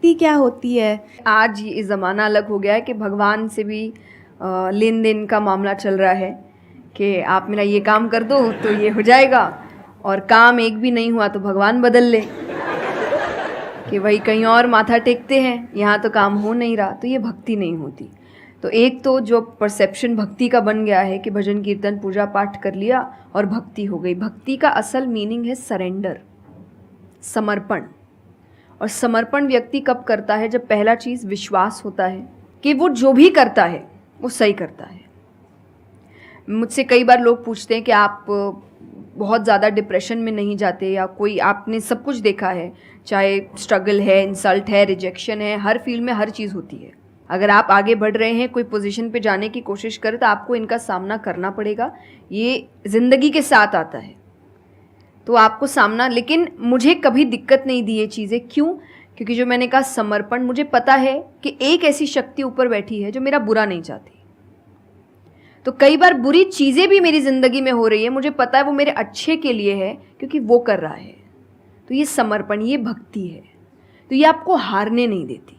भक्ति क्या होती है? आज ये ज़माना अलग हो गया है कि भगवान से भी लेन देन का मामला चल रहा है कि आप मेरा ये काम कर दो तो ये हो जाएगा, और काम एक भी नहीं हुआ तो भगवान बदल ले कि वही कहीं और माथा टेकते हैं, यहाँ तो काम हो नहीं रहा। तो ये भक्ति नहीं होती। तो एक तो जो परसेप्शन भक्ति का बन गया है कि भजन कीर्तन पूजा पाठ कर लिया और भक्ति हो गई। भक्ति का असल मीनिंग है सरेंडर, समर्पण। और समर्पण व्यक्ति कब करता है? जब पहला चीज़ विश्वास होता है कि वो जो भी करता है वो सही करता है। मुझसे कई बार लोग पूछते हैं कि आप बहुत ज़्यादा डिप्रेशन में नहीं जाते, या कोई आपने सब कुछ देखा है, चाहे स्ट्रगल है, इंसल्ट है, रिजेक्शन है, हर फील्ड में हर चीज़ होती है। अगर आप आगे बढ़ रहे हैं, कोई पोजीशन पे जाने की कोशिश करें, तो आपको इनका सामना करना पड़ेगा। ये ज़िंदगी के साथ आता है, तो आपको सामना। लेकिन मुझे कभी दिक्कत नहीं दी ये चीज़ें। क्यों? क्योंकि जो मैंने कहा समर्पण, मुझे पता है कि एक ऐसी शक्ति ऊपर बैठी है जो मेरा बुरा नहीं चाहती। तो कई बार बुरी चीज़ें भी मेरी ज़िंदगी में हो रही है, मुझे पता है वो मेरे अच्छे के लिए है, क्योंकि वो कर रहा है। तो ये समर्पण, ये भक्ति है। तो ये आपको हारने नहीं देती।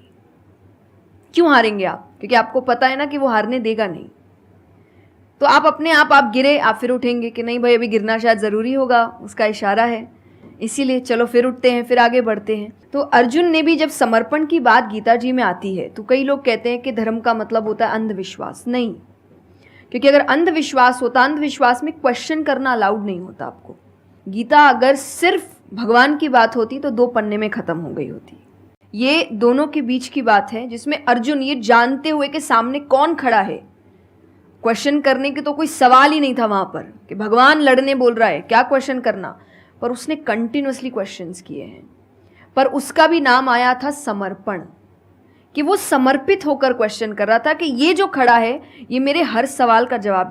क्यों हारेंगे आप? क्योंकि आपको पता है ना कि वो हारने देगा नहीं। तो आप अपने आप गिरे, आप फिर उठेंगे कि नहीं भाई अभी गिरना शायद ज़रूरी होगा, उसका इशारा है, इसीलिए चलो फिर उठते हैं, फिर आगे बढ़ते हैं। तो अर्जुन ने भी जब समर्पण की बात गीता जी में आती है, तो कई लोग कहते हैं कि धर्म का मतलब होता है अंधविश्वास। नहीं, क्योंकि अगर अंधविश्वास होता, अंधविश्वास में क्वेश्चन करना अलाउड नहीं होता आपको। गीता अगर सिर्फ भगवान की बात होती तो 2 पन्ने में ख़त्म हो गई होती। ये दोनों के बीच की बात है, जिसमें अर्जुन ये जानते हुए कि सामने कौन खड़ा है, क्वेश्चन करने के तो कोई सवाल ही नहीं था वहाँ पर कि भगवान लड़ने बोल रहा है, क्या क्वेश्चन करना। पर उसने कंटिन्यूअसली क्वेश्चंस किए हैं, पर उसका भी नाम आया था समर्पण, कि वो समर्पित होकर क्वेश्चन कर रहा था कि ये जो खड़ा है ये मेरे हर सवाल का जवाब